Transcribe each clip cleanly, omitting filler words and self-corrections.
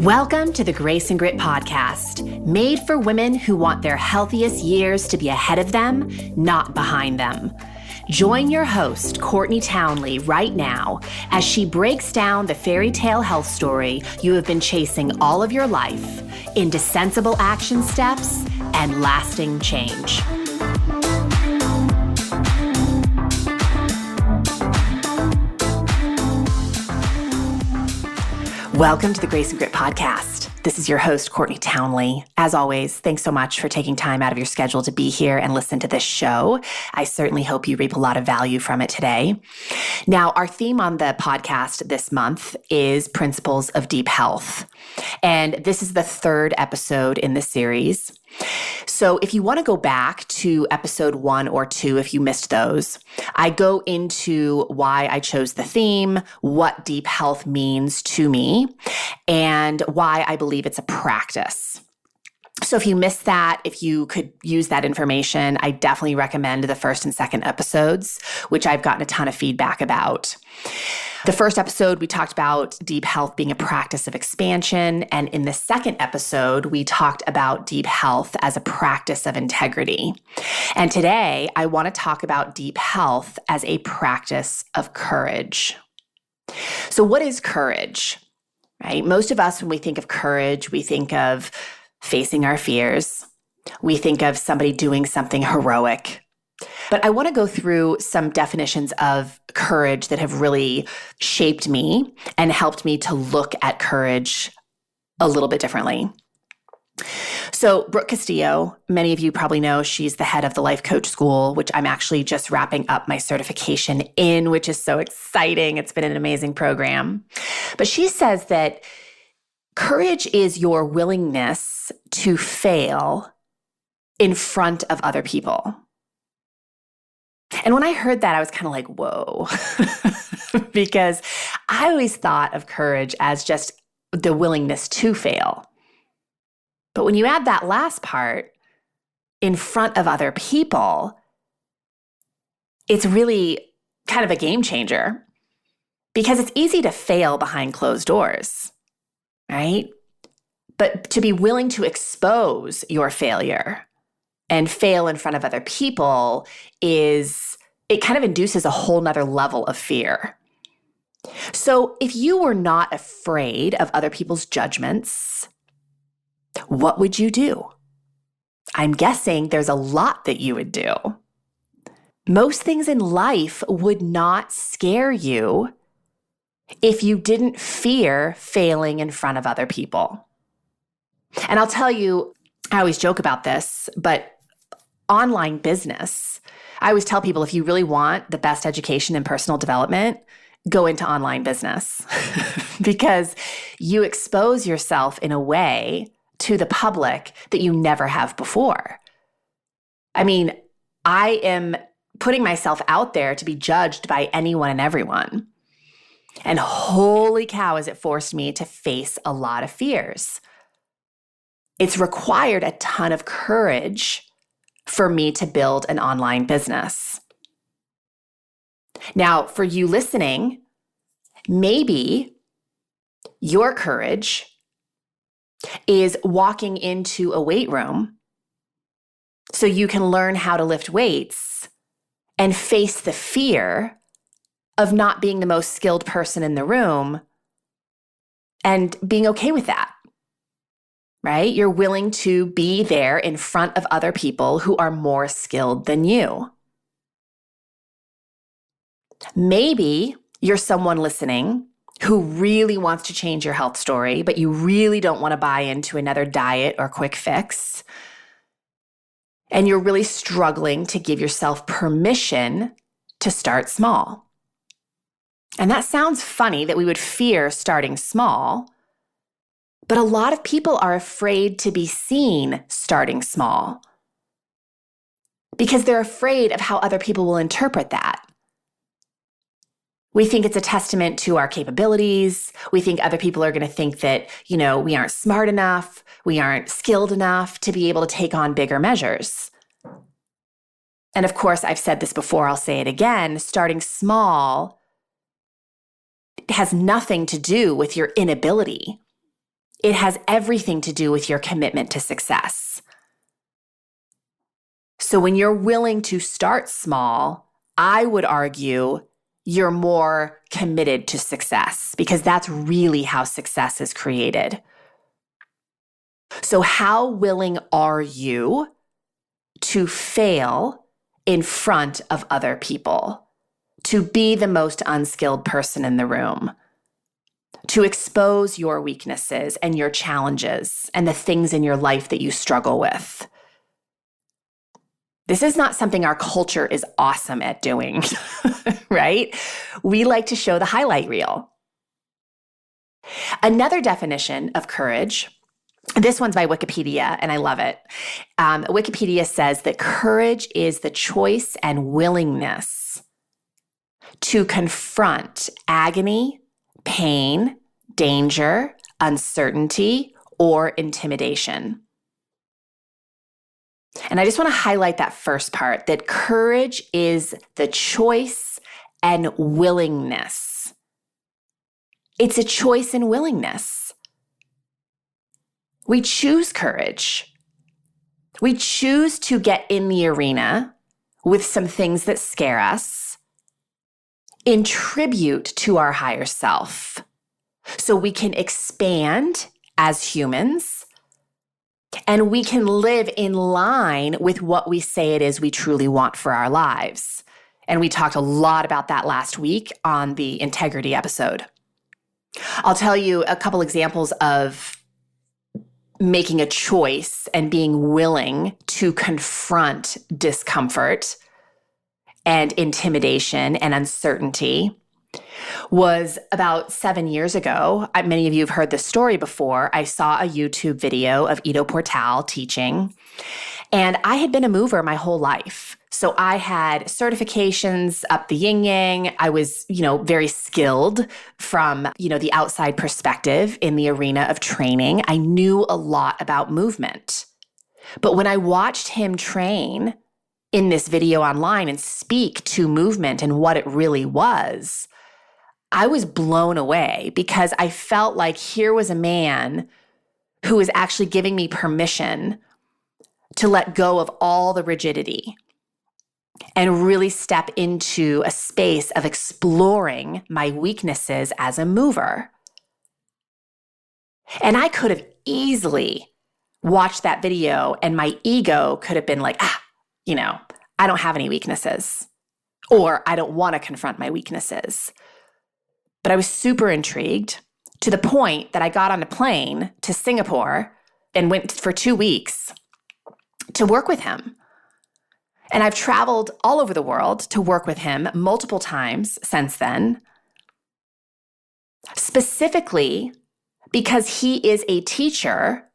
Welcome to the Grace and Grit podcast, made for women who want their healthiest years to be ahead of them, not behind them. Join your host, Courtney Townley, right now as she breaks down the fairy tale health story you have been chasing all of your life into sensible action steps and lasting change. Welcome to the Grace and Grit podcast. This is your host, Courtney Townley. As always, thanks so much for taking time out of your schedule to be here and listen to this show. I certainly hope you reap a lot of value from it today. Now, our theme on the podcast this month is Principles of Deep Health. And this is the third episode in the series. So if you want to go back to episode 1 or 2, if you missed those, I go into why I chose the theme, what deep health means to me, and why I believe it's a practice. So if you missed that, if you could use that information, I definitely recommend the first and second episodes, which I've gotten a ton of feedback about. The first episode, we talked about deep health being a practice of expansion. And in the second episode, we talked about deep health as a practice of integrity. And today, I want to talk about deep health as a practice of courage. So what is courage? Right? Most of us, when we think of courage, we think of facing our fears. We think of somebody doing something heroic. But I want to go through some definitions of courage that have really shaped me and helped me to look at courage a little bit differently. So Brooke Castillo, many of you probably know she's the head of the Life Coach School, which I'm actually just wrapping up my certification in, which is so exciting. It's been an amazing program. But she says that courage is your willingness to fail in front of other people. And when I heard that, I was kind of like, whoa, because I always thought of courage as just the willingness to fail. But when you add that last part, in front of other people, it's really kind of a game changer because it's easy to fail behind closed doors, right? But to be willing to expose your failure and fail in front of other people it kind of induces a whole nother level of fear. So if you were not afraid of other people's judgments, what would you do? I'm guessing there's a lot that you would do. Most things in life would not scare you if you didn't fear failing in front of other people. And I'll tell you, I always joke about this, but online business, I always tell people if you really want the best education in personal development, go into online business because you expose yourself in a way to the public that you never have before. I mean, I am putting myself out there to be judged by anyone and everyone. And holy cow, has it forced me to face a lot of fears. It's required a ton of courage for me to build an online business. Now, for you listening, maybe your courage is walking into a weight room so you can learn how to lift weights and face the fear of not being the most skilled person in the room and being okay with that. Right? You're willing to be there in front of other people who are more skilled than you. Maybe you're someone listening who really wants to change your health story, but you really don't want to buy into another diet or quick fix. And you're really struggling to give yourself permission to start small. And that sounds funny that we would fear starting small. But a lot of people are afraid to be seen starting small because they're afraid of how other people will interpret that. We think it's a testament to our capabilities. We think other people are going to think that, we aren't smart enough, we aren't skilled enough to be able to take on bigger measures. And of course, I've said this before, I'll say it again, starting small has nothing to do with your inability. It has everything to do with your commitment to success. So when you're willing to start small, I would argue you're more committed to success, because that's really how success is created. So how willing are you to fail in front of other people, to be the most unskilled person in the room, to expose your weaknesses and your challenges and the things in your life that you struggle with? This is not something our culture is awesome at doing, right? We like to show the highlight reel. Another definition of courage, this one's by Wikipedia, and I love it. Wikipedia says that courage is the choice and willingness to confront agony, pain, danger, uncertainty, or intimidation. And I just want to highlight that first part, that courage is the choice and willingness. It's a choice and willingness. We choose courage. We choose to get in the arena with some things that scare us in tribute to our higher self, so we can expand as humans and we can live in line with what we say it is we truly want for our lives. And we talked a lot about that last week on the integrity episode. I'll tell you a couple examples of making a choice and being willing to confront discomfort and intimidation and uncertainty. Was about 7 years ago. Many of you have heard this story before. I saw a YouTube video of Ido Portal teaching, and I had been a mover my whole life. So I had certifications up the yin yang. I was, very skilled from, the outside perspective in the arena of training. I knew a lot about movement. But when I watched him train in this video online and speak to movement and what it really was, I was blown away, because I felt like here was a man who was actually giving me permission to let go of all the rigidity and really step into a space of exploring my weaknesses as a mover. And I could have easily watched that video and my ego could have been like, I don't have any weaknesses, or I don't want to confront my weaknesses. But I was super intrigued, to the point that I got on a plane to Singapore and went for 2 weeks to work with him. And I've traveled all over the world to work with him multiple times since then, specifically because he is a teacher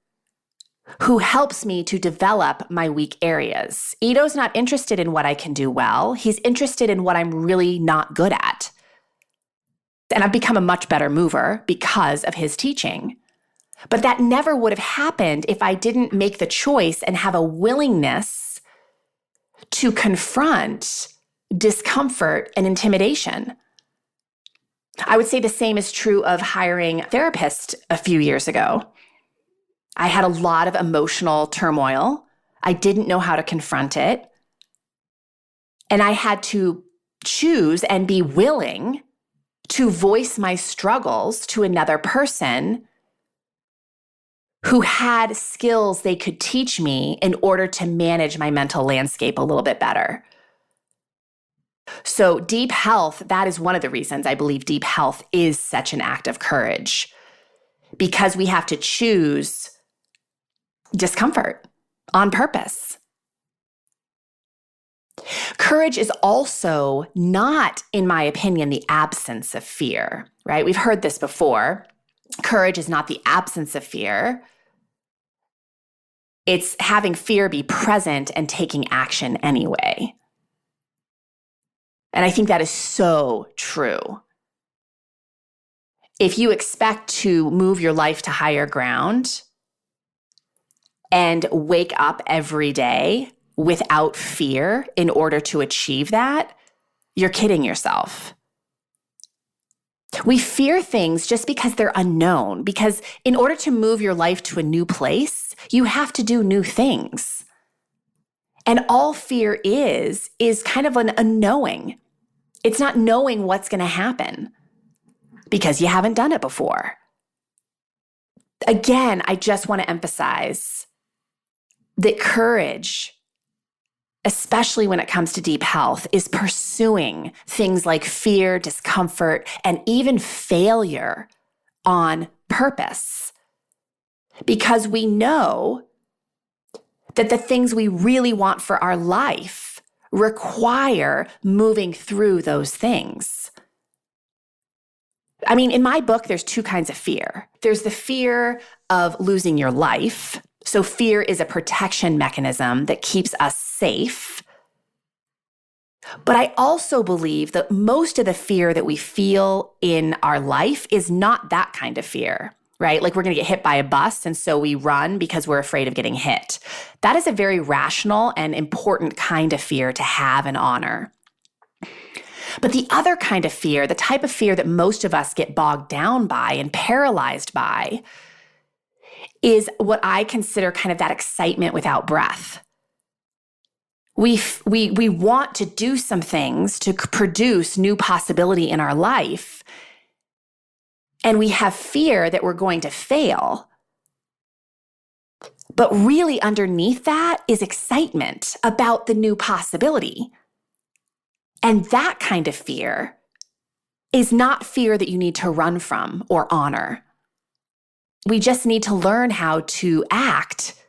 who helps me to develop my weak areas. Ido's not interested in what I can do well. He's interested in what I'm really not good at. And I've become a much better mover because of his teaching. But that never would have happened if I didn't make the choice and have a willingness to confront discomfort and intimidation. I would say the same is true of hiring a therapist a few years ago. I had a lot of emotional turmoil. I didn't know how to confront it. And I had to choose and be willing to voice my struggles to another person who had skills they could teach me in order to manage my mental landscape a little bit better. So deep health, that is one of the reasons I believe deep health is such an act of courage, because we have to choose discomfort on purpose. Courage is also not, in my opinion, the absence of fear, right? We've heard this before. Courage is not the absence of fear. It's having fear be present and taking action anyway. And I think that is so true. If you expect to move your life to higher ground and wake up every day without fear in order to achieve that, you're kidding yourself. We fear things just because they're unknown, because in order to move your life to a new place, you have to do new things. And all fear is kind of an unknowing. It's not knowing what's going to happen because you haven't done it before. Again, I just want to emphasize that courage, especially when it comes to deep health, is pursuing things like fear, discomfort, and even failure on purpose. Because we know that the things we really want for our life require moving through those things. I mean, in my book, there's two kinds of fear. There's the fear of losing your life. So fear is a protection mechanism that keeps us safe. But I also believe that most of the fear that we feel in our life is not that kind of fear, right? Like we're going to get hit by a bus, and so we run because we're afraid of getting hit. That is a very rational and important kind of fear to have and honor. But the other kind of fear, the type of fear that most of us get bogged down by and paralyzed by, is what I consider kind of that excitement without breath. We want to do some things to produce new possibility in our life, and we have fear that we're going to fail. But really underneath that is excitement about the new possibility. And that kind of fear is not fear that you need to run from or honor. We just need to learn how to act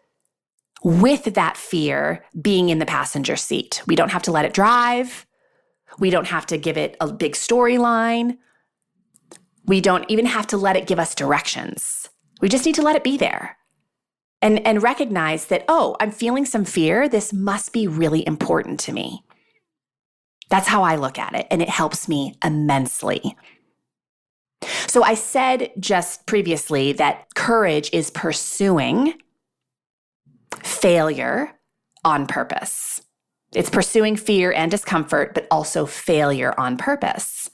with that fear being in the passenger seat. We don't have to let it drive. We don't have to give it a big storyline. We don't even have to let it give us directions. We just need to let it be there and recognize that, oh, I'm feeling some fear. This must be really important to me. That's how I look at it, and it helps me immensely. So I said just previously that courage is pursuing failure on purpose. It's pursuing fear and discomfort, but also failure on purpose.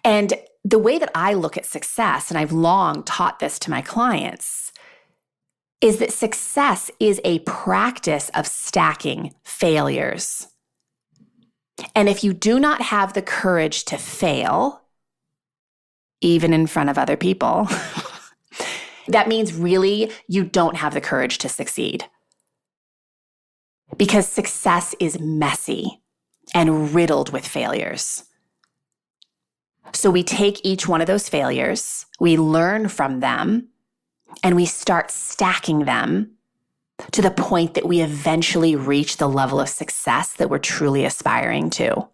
And the way that I look at success, and I've long taught this to my clients, is that success is a practice of stacking failures. And if you do not have the courage to fail, even in front of other people, that means really you don't have the courage to succeed. Because success is messy and riddled with failures. So we take each one of those failures, we learn from them, and we start stacking them to the point that we eventually reach the level of success that we're truly aspiring to.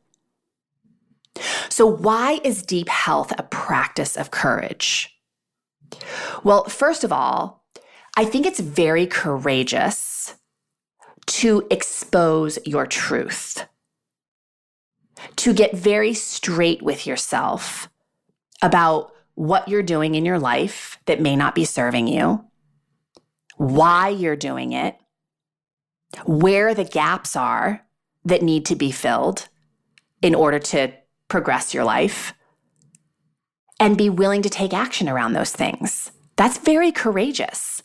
So why is deep health a practice of courage? Well, first of all, I think it's very courageous to expose your truth, to get very straight with yourself about what you're doing in your life that may not be serving you, why you're doing it, where the gaps are that need to be filled in order to progress your life, and be willing to take action around those things. That's very courageous.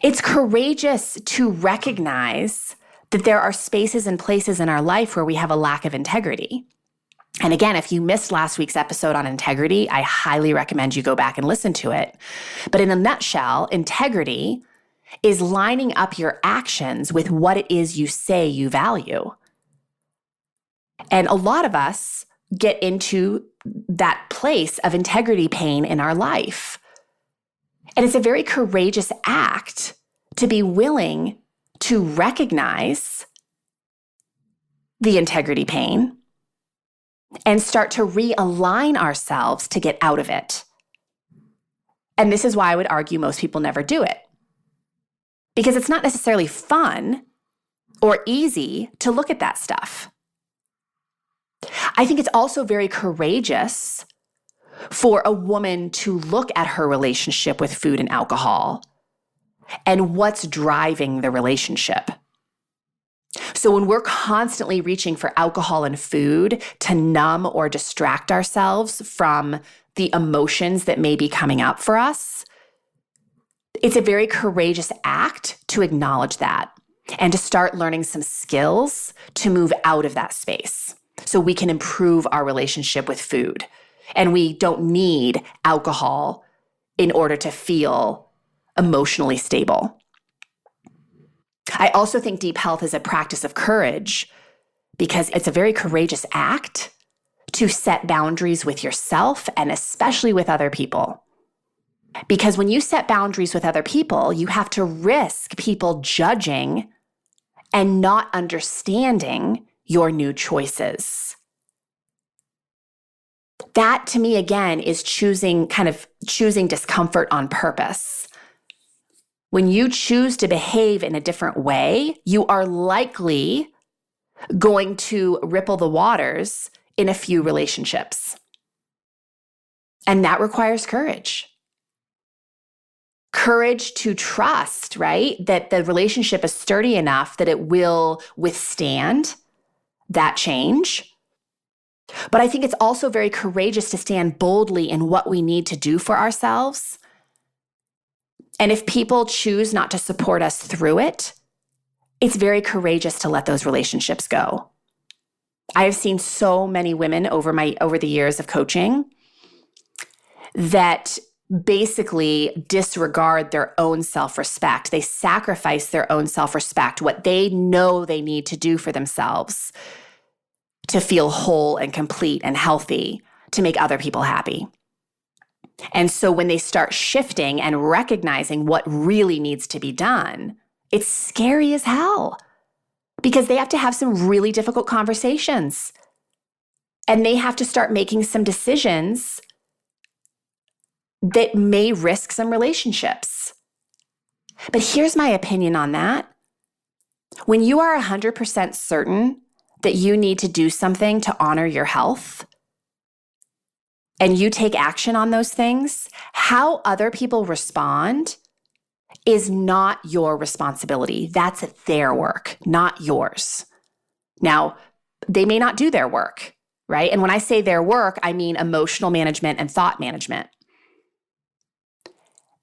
It's courageous to recognize that there are spaces and places in our life where we have a lack of integrity. And again, if you missed last week's episode on integrity, I highly recommend you go back and listen to it. But in a nutshell, integrity is lining up your actions with what it is you say you value. And a lot of us get into that place of integrity pain in our life. And it's a very courageous act to be willing to recognize the integrity pain and start to realign ourselves to get out of it. And this is why I would argue most people never do it. Because it's not necessarily fun or easy to look at that stuff. I think it's also very courageous for a woman to look at her relationship with food and alcohol and what's driving the relationship. So when we're constantly reaching for alcohol and food to numb or distract ourselves from the emotions that may be coming up for us, it's a very courageous act to acknowledge that and to start learning some skills to move out of that space so we can improve our relationship with food. And we don't need alcohol in order to feel emotionally stable. I also think deep health is a practice of courage because it's a very courageous act to set boundaries with yourself and especially with other people. Because when you set boundaries with other people, you have to risk people judging and not understanding your new choices. That to me, again, is choosing discomfort on purpose. When you choose to behave in a different way, you are likely going to ripple the waters in a few relationships. And that requires courage. Courage to trust, right? That the relationship is sturdy enough that it will withstand that change. But I think it's also very courageous to stand boldly in what we need to do for ourselves. And if people choose not to support us through it, it's very courageous to let those relationships go. I have seen so many women over the years of coaching that basically disregard their own self-respect. They sacrifice their own self-respect, what they know they need to do for themselves to feel whole and complete and healthy, to make other people happy. And so when they start shifting and recognizing what really needs to be done, it's scary as hell because they have to have some really difficult conversations and they have to start making some decisions that may risk some relationships. But here's my opinion on that. When you are 100% certain that you need to do something to honor your health, and you take action on those things, how other people respond is not your responsibility. That's their work, not yours. Now, they may not do their work, right? And when I say their work, I mean emotional management and thought management.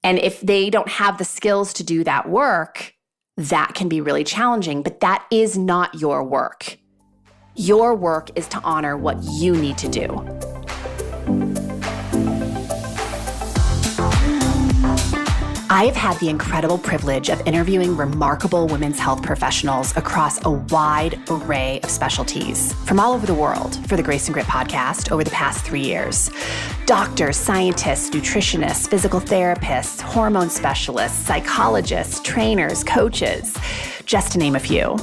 And if they don't have the skills to do that work, that can be really challenging, but that is not your work. Your work is to honor what you need to do. I have had the incredible privilege of interviewing remarkable women's health professionals across a wide array of specialties from all over the world for the Grace and Grit podcast over the past 3 years. Doctors, scientists, nutritionists, physical therapists, hormone specialists, psychologists, trainers, coaches, just to name a few.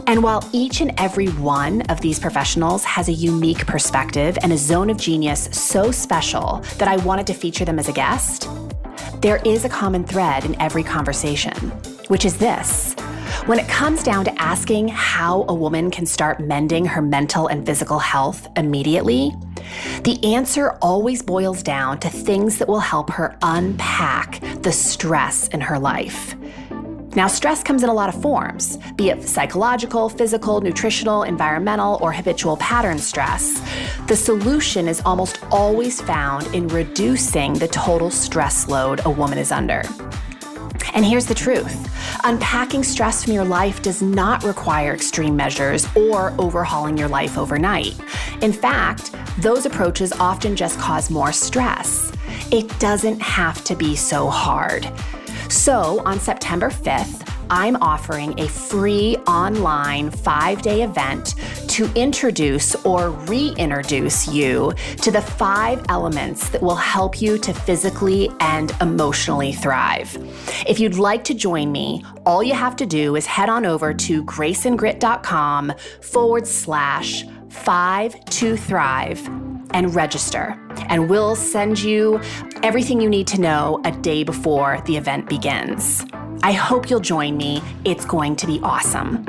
And while each and every one of these professionals has a unique perspective and a zone of genius so special that I wanted to feature them as a guest, there is a common thread in every conversation, which is this. When it comes down to asking how a woman can start mending her mental and physical health immediately, the answer always boils down to things that will help her unpack the stress in her life. Now, stress comes in a lot of forms, be it psychological, physical, nutritional, environmental, or habitual pattern stress. The solution is almost always found in reducing the total stress load a woman is under. And here's the truth. Unpacking stress from your life does not require extreme measures or overhauling your life overnight. In fact, those approaches often just cause more stress. It doesn't have to be so hard. So on September 5th, I'm offering a free online 5-day event to introduce or reintroduce you to the 5 elements that will help you to physically and emotionally thrive. If you'd like to join me, all you have to do is head on over to graceandgrit.com/5 to thrive and register. And we'll send you everything you need to know a day before the event begins. I hope you'll join me. It's going to be awesome.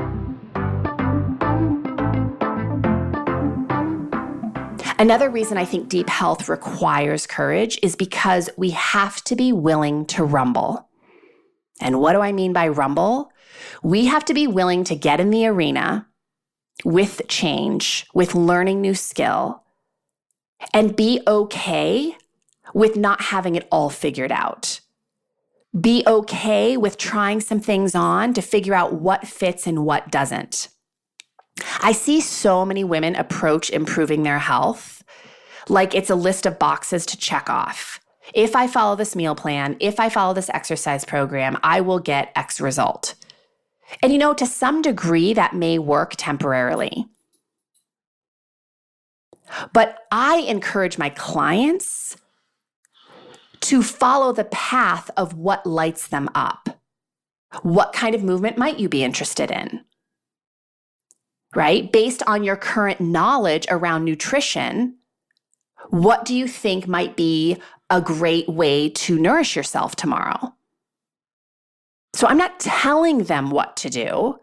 Another reason I think deep health requires courage is because we have to be willing to rumble. And what do I mean by rumble? We have to be willing to get in the arena with change, with learning new skill, and be okay with not having it all figured out. Be okay with trying some things on to figure out what fits and what doesn't. I see so many women approach improving their health like it's a list of boxes to check off. If I follow this meal plan, if I follow this exercise program, I will get X result. And to some degree, that may work temporarily. But I encourage my clients to follow the path of what lights them up. What kind of movement might you be interested in? Right? Based on your current knowledge around nutrition, what do you think might be a great way to nourish yourself tomorrow? So I'm not telling them what to do.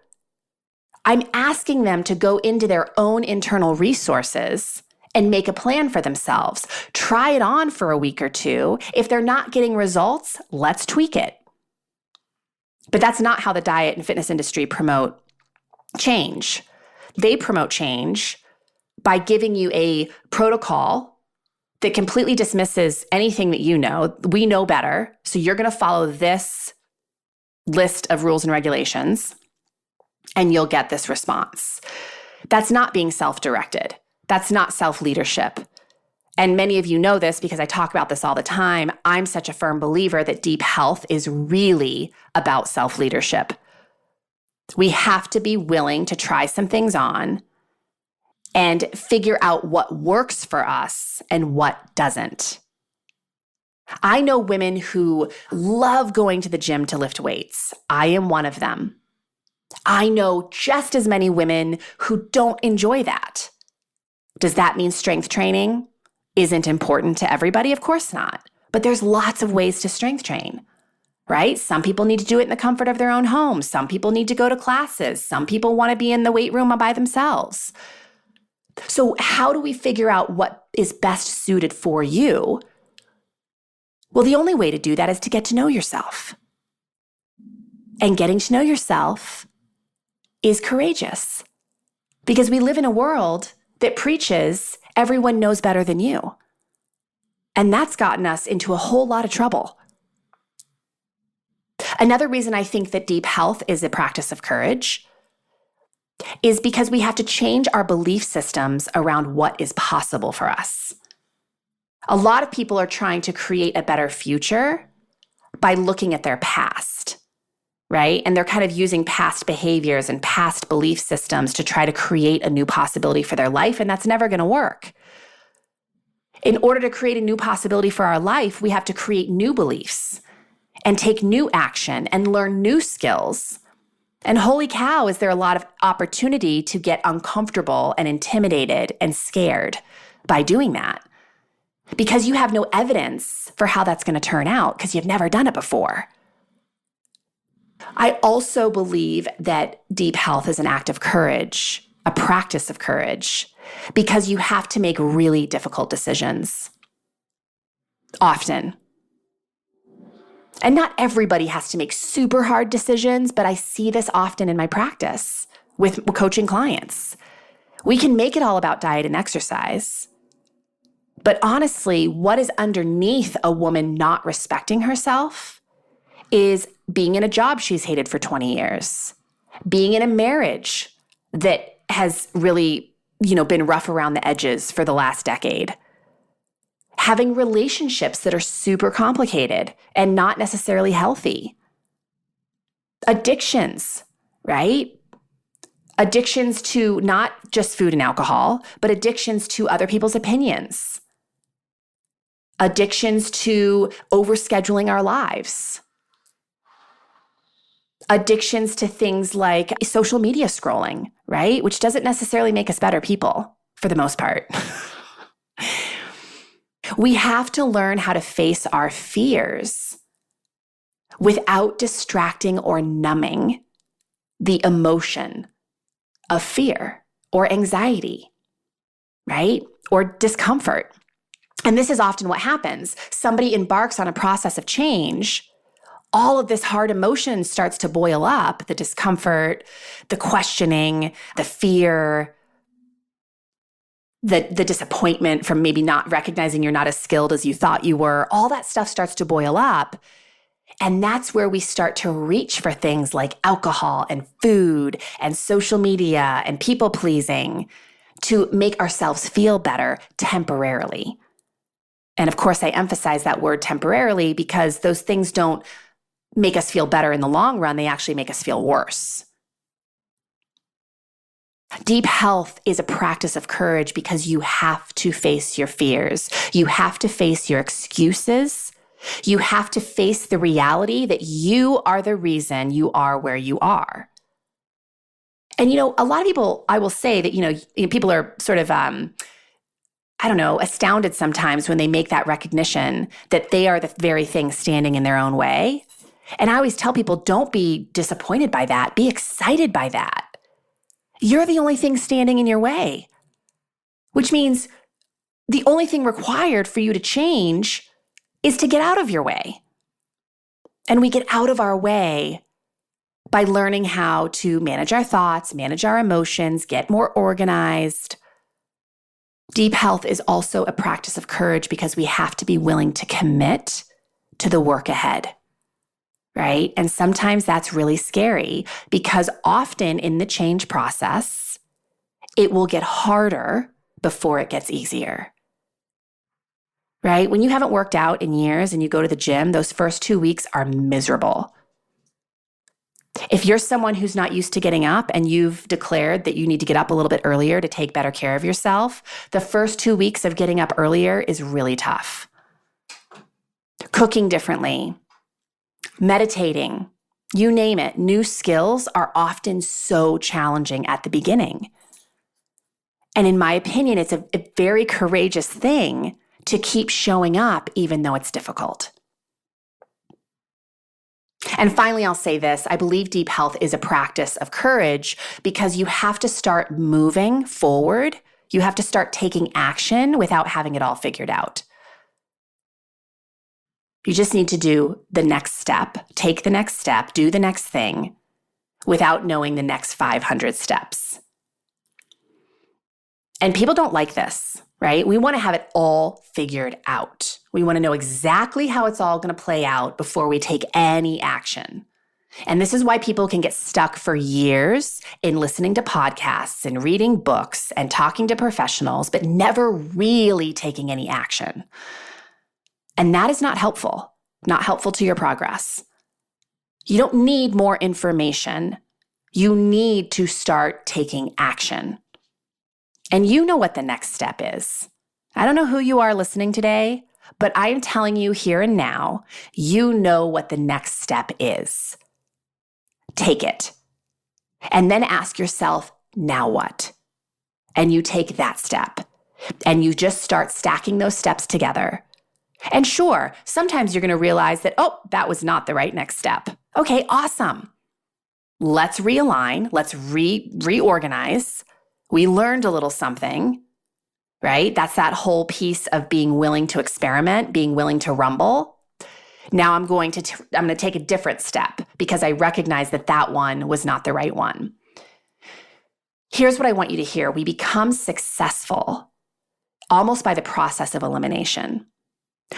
I'm asking them to go into their own internal resources and make a plan for themselves. Try it on for a week or two. If they're not getting results, let's tweak it. But that's not how the diet and fitness industry promote change. They promote change by giving you a protocol that completely dismisses anything that you know. We know better, so you're going to follow this list of rules and regulations, and you'll get this response. That's not being self-directed. That's not self-leadership. And many of you know this because I talk about this all the time. I'm such a firm believer that deep health is really about self-leadership. We have to be willing to try some things on and figure out what works for us and what doesn't. I know women who love going to the gym to lift weights. I am one of them. I know just as many women who don't enjoy that. Does that mean strength training isn't important to everybody? Of course not. But there's lots of ways to strength train, right? Some people need to do it in the comfort of their own home. Some people need to go to classes. Some people want to be in the weight room by themselves. So how do we figure out what is best suited for you? Well, the only way to do that is to get to know yourself. And getting to know yourself is courageous because we live in a world that preaches everyone knows better than you. And that's gotten us into a whole lot of trouble. Another reason I think that deep health is a practice of courage is because we have to change our belief systems around what is possible for us. A lot of people are trying to create a better future by looking at their past, right? And they're kind of using past behaviors and past belief systems to try to create a new possibility for their life, and that's never going to work. In order to create a new possibility for our life, we have to create new beliefs and take new action and learn new skills. And holy cow, is there a lot of opportunity to get uncomfortable and intimidated and scared by doing that because you have no evidence for how that's going to turn out because you've never done it before. I also believe that deep health is an act of courage, a practice of courage, because you have to make really difficult decisions often. And not everybody has to make super hard decisions, but I see this often in my practice with coaching clients. We can make it all about diet and exercise. But honestly, what is underneath a woman not respecting herself is being in a job she's hated for 20 years, being in a marriage that has really, been rough around the edges for the last decade, having relationships that are super complicated and not necessarily healthy, addictions, right? Addictions to not just food and alcohol, but addictions to other people's opinions, addictions to overscheduling our lives, addictions to things like social media scrolling, right? Which doesn't necessarily make us better people for the most part. We have to learn how to face our fears without distracting or numbing the emotion of fear or anxiety, right? Or discomfort. And this is often what happens. Somebody embarks on a process of change all of this hard emotion starts to boil up, the discomfort, the questioning, the fear, the disappointment from maybe not recognizing you're not as skilled as you thought you were. All that stuff starts to boil up. And that's where we start to reach for things like alcohol and food and social media and people pleasing to make ourselves feel better temporarily. And of course, I emphasize that word temporarily because those things don't make us feel better in the long run. They actually make us feel worse. Deep health is a practice of courage because you have to face your fears. You have to face your excuses. You have to face the reality that you are the reason you are where you are. And, a lot of people, I will say that, people are sort of, astounded sometimes when they make that recognition that they are the very thing standing in their own way. And I always tell people, don't be disappointed by that. Be excited by that. You're the only thing standing in your way, which means the only thing required for you to change is to get out of your way. And we get out of our way by learning how to manage our thoughts, manage our emotions, get more organized. Deep health is also a practice of courage because we have to be willing to commit to the work ahead, right? And sometimes that's really scary because often in the change process, it will get harder before it gets easier, right? When you haven't worked out in years and you go to the gym, those first 2 weeks are miserable. If you're someone who's not used to getting up and you've declared that you need to get up a little bit earlier to take better care of yourself, the first 2 weeks of getting up earlier is really tough. Cooking differently, meditating, you name it, new skills are often so challenging at the beginning. And in my opinion, it's a very courageous thing to keep showing up even though it's difficult. And finally, I'll say this. I believe deep health is a practice of courage because you have to start moving forward. You have to start taking action without having it all figured out. You just need to do the next step, take the next step, do the next thing without knowing the next 500 steps. And people don't like this, right? We want to have it all figured out. We want to know exactly how it's all going to play out before we take any action. And this is why people can get stuck for years in listening to podcasts and reading books and talking to professionals, but never really taking any action. And that is not helpful to your progress. You don't need more information. You need to start taking action. And you know what the next step is. I don't know who you are listening today, but I am telling you here and now, you know what the next step is. Take it. And then ask yourself, now what? And you take that step. And you just start stacking those steps together. And sure, sometimes you're going to realize that, that was not the right next step. Okay, awesome. Let's realign. Let's reorganize. We learned a little something, right? That's that whole piece of being willing to experiment, being willing to rumble. Now I'm going to take a different step because I recognize that one was not the right one. Here's what I want you to hear. We become successful almost by the process of elimination.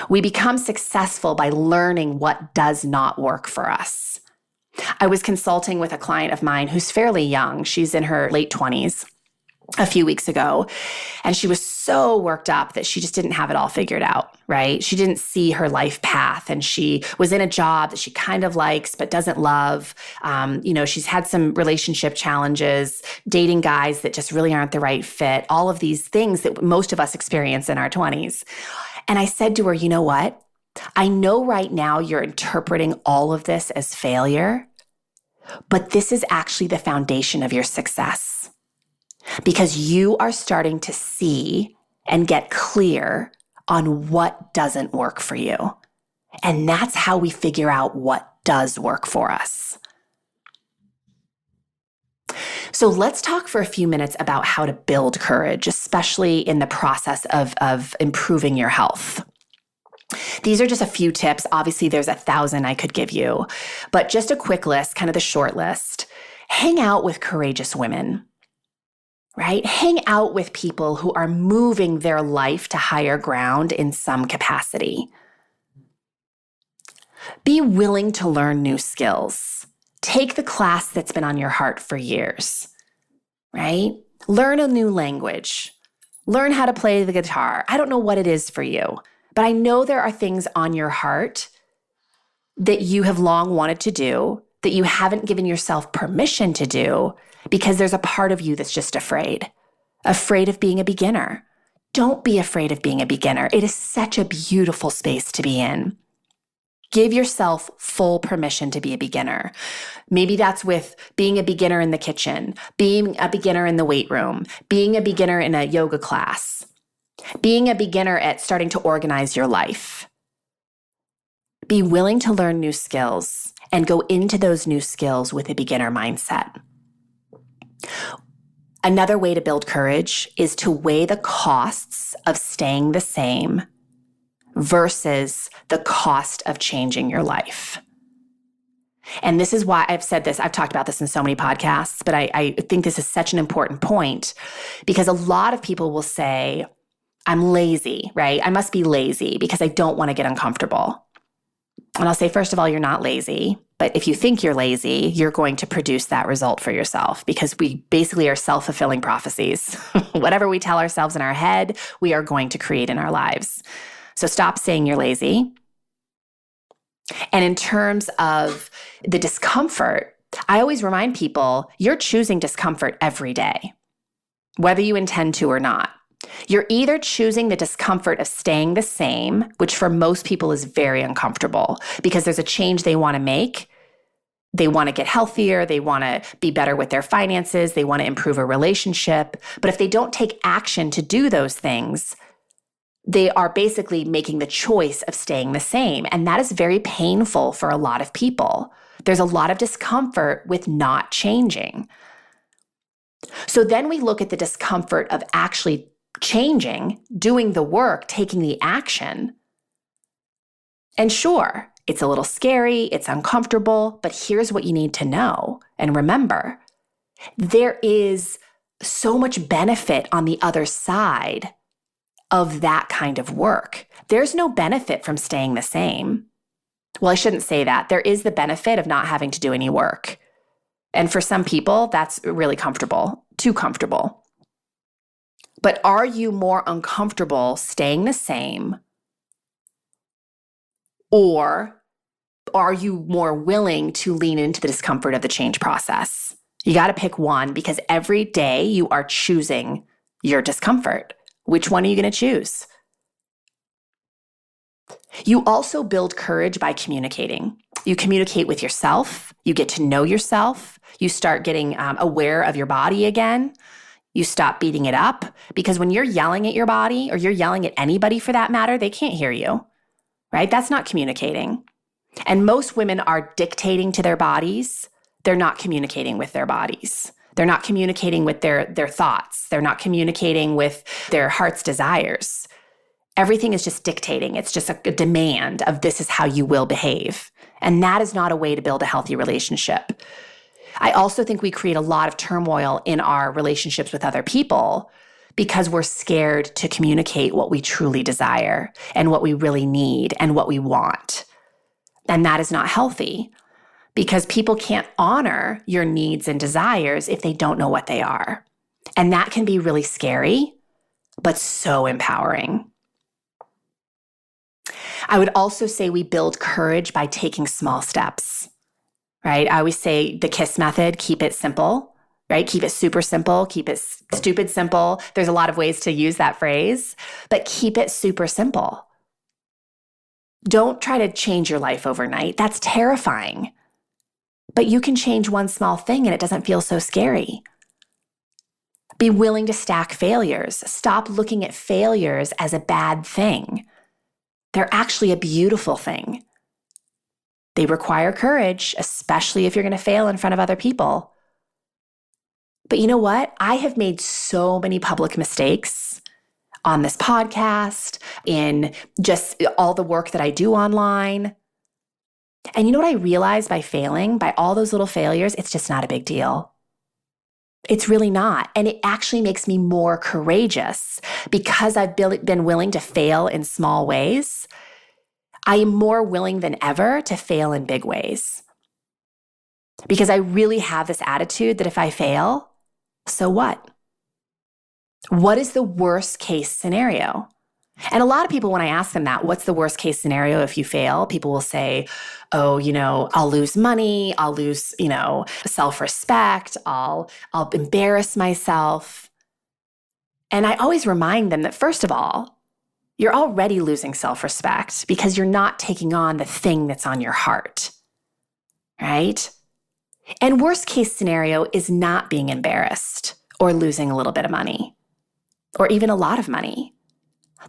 We become successful by learning what does not work for us. I was consulting with a client of mine who's fairly young. She's in her late 20s a few weeks ago, and she was so worked up that she just didn't have it all figured out, right? She didn't see her life path, and she was in a job that she kind of likes but doesn't love. She's had some relationship challenges, dating guys that just really aren't the right fit, all of these things that most of us experience in our 20s. And I said to her, you know what? I know right now you're interpreting all of this as failure, but this is actually the foundation of your success because you are starting to see and get clear on what doesn't work for you. And that's how we figure out what does work for us. So let's talk for a few minutes about how to build courage, especially in the process of improving your health. These are just a few tips. Obviously, there's 1,000 I could give you, but just a quick list, kind of the short list. Hang out with courageous women, right? Hang out with people who are moving their life to higher ground in some capacity. Be willing to learn new skills. Take the class that's been on your heart for years, right? Learn a new language. Learn how to play the guitar. I don't know what it is for you, but I know there are things on your heart that you have long wanted to do, that you haven't given yourself permission to do because there's a part of you that's just afraid of being a beginner. Don't be afraid of being a beginner. It is such a beautiful space to be in. Give yourself full permission to be a beginner. Maybe that's with being a beginner in the kitchen, being a beginner in the weight room, being a beginner in a yoga class, being a beginner at starting to organize your life. Be willing to learn new skills and go into those new skills with a beginner mindset. Another way to build courage is to weigh the costs of staying the same versus the cost of changing your life. And this is why I've said this. I've talked about this in so many podcasts, but I think this is such an important point because a lot of people will say, I'm lazy, right? I must be lazy because I don't want to get uncomfortable. And I'll say, first of all, you're not lazy. But if you think you're lazy, you're going to produce that result for yourself because we basically are self-fulfilling prophecies. Whatever we tell ourselves in our head, we are going to create in our lives. So stop saying you're lazy. And in terms of the discomfort, I always remind people, you're choosing discomfort every day, whether you intend to or not. You're either choosing the discomfort of staying the same, which for most people is very uncomfortable because there's a change they want to make. They want to get healthier. They want to be better with their finances. They want to improve a relationship. But if they don't take action to do those things, they are basically making the choice of staying the same. And that is very painful for a lot of people. There's a lot of discomfort with not changing. So then we look at the discomfort of actually changing, doing the work, taking the action. And sure, it's a little scary, it's uncomfortable, but here's what you need to know and remember. There is so much benefit on the other side of that kind of work. There's no benefit from staying the same. Well, I shouldn't say that. There is the benefit of not having to do any work. And for some people, that's really comfortable, too comfortable. But are you more uncomfortable staying the same? Or are you more willing to lean into the discomfort of the change process? You got to pick one because every day you are choosing your discomfort. Which one are you going to choose? You also build courage by communicating. You communicate with yourself. You get to know yourself. You start getting aware of your body again. You stop beating it up because when you're yelling at your body or you're yelling at anybody for that matter, they can't hear you, right? That's not communicating. And most women are dictating to their bodies. They're not communicating with their bodies. They're not communicating with their thoughts. They're not communicating with their heart's desires. Everything is just dictating. It's just a demand of this is how you will behave. And that is not a way to build a healthy relationship. I also think we create a lot of turmoil in our relationships with other people because we're scared to communicate what we truly desire and what we really need and what we want. And that is not healthy because people can't honor your needs and desires if they don't know what they are. And that can be really scary, but so empowering. I would also say we build courage by taking small steps, right? I always say the KISS method, keep it simple, right? Keep it super simple, keep it stupid simple. There's a lot of ways to use that phrase, but keep it super simple. Don't try to change your life overnight. That's terrifying. But you can change one small thing and it doesn't feel so scary. Be willing to stack failures. Stop looking at failures as a bad thing. They're actually a beautiful thing. They require courage, especially if you're going to fail in front of other people. But you know what? I have made so many public mistakes on this podcast, in just all the work that I do online. And you know what I realized by failing, by all those little failures? It's just not a big deal. It's really not. And it actually makes me more courageous because I've been willing to fail in small ways. I am more willing than ever to fail in big ways. Because I really have this attitude that if I fail, so what? What is the worst case scenario? And a lot of people, when I ask them that, what's the worst case scenario if you fail? People will say, oh, I'll lose money. I'll lose, self-respect. I'll embarrass myself. And I always remind them that, first of all, you're already losing self-respect because you're not taking on the thing that's on your heart, right? And worst case scenario is not being embarrassed or losing a little bit of money or even a lot of money.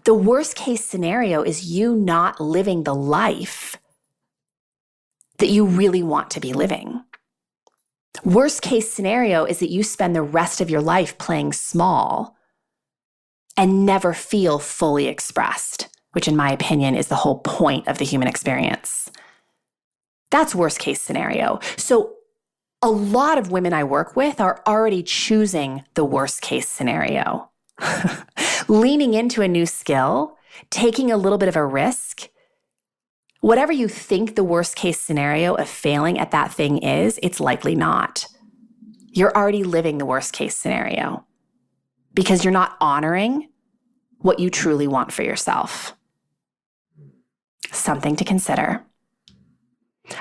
The worst case scenario is you not living the life that you really want to be living. Worst case scenario is that you spend the rest of your life playing small and never feel fully expressed, which in my opinion is the whole point of the human experience. That's worst case scenario. So a lot of women I work with are already choosing the worst case scenario. Leaning into a new skill, taking a little bit of a risk, whatever you think the worst case scenario of failing at that thing is, it's likely not. You're already living the worst case scenario because you're not honoring what you truly want for yourself. Something to consider.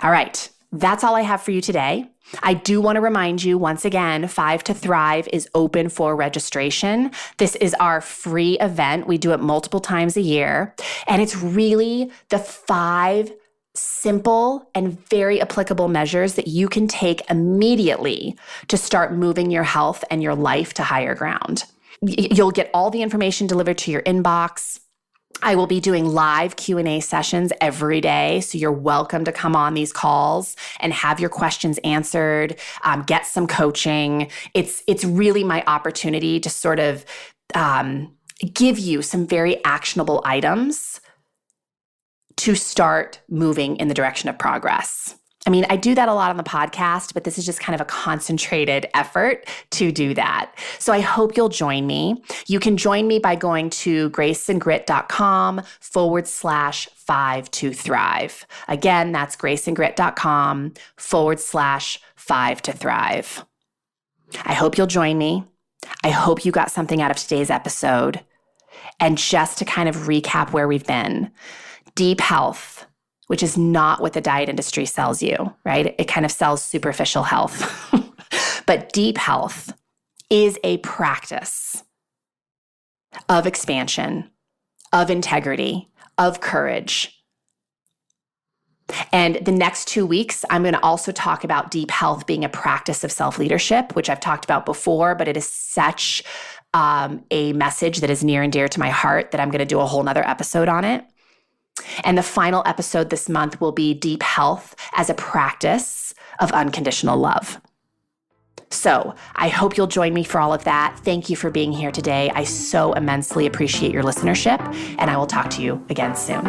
All right, that's all I have for you today. I do want to remind you once again, 5 to Thrive is open for registration. This is our free event. We do it multiple times a year. And it's really the 5 simple and very applicable measures that you can take immediately to start moving your health and your life to higher ground. You'll get all the information delivered to your inbox. I will be doing live Q&A sessions every day, so you're welcome to come on these calls and have your questions answered, get some coaching. It's really my opportunity to sort of give you some very actionable items to start moving in the direction of progress. I mean, I do that a lot on the podcast, but this is just kind of a concentrated effort to do that. So I hope you'll join me. You can join me by going to graceandgrit.com/5 to Thrive. Again, that's graceandgrit.com/5 to Thrive. I hope you'll join me. I hope you got something out of today's episode. And just to kind of recap where we've been, deep health, which is not what the diet industry sells you, right? It kind of sells superficial health. But deep health is a practice of expansion, of integrity, of courage. And the next 2 weeks, I'm going to also talk about deep health being a practice of self-leadership, which I've talked about before, but it is such a message that is near and dear to my heart that I'm going to do a whole nother episode on it. And the final episode this month will be deep health as a practice of unconditional love. So I hope you'll join me for all of that. Thank you for being here today. I so immensely appreciate your listenership, and I will talk to you again soon.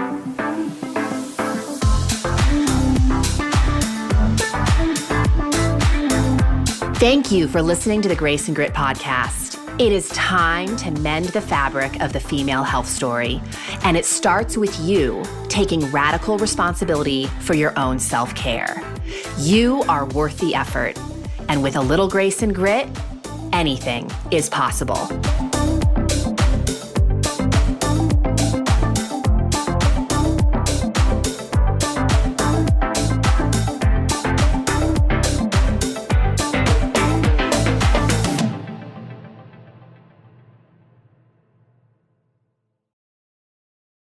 Thank you for listening to the Grace and Grit podcast. It is time to mend the fabric of the female health story. And it starts with you taking radical responsibility for your own self-care. You are worth the effort. And with a little grace and grit, anything is possible.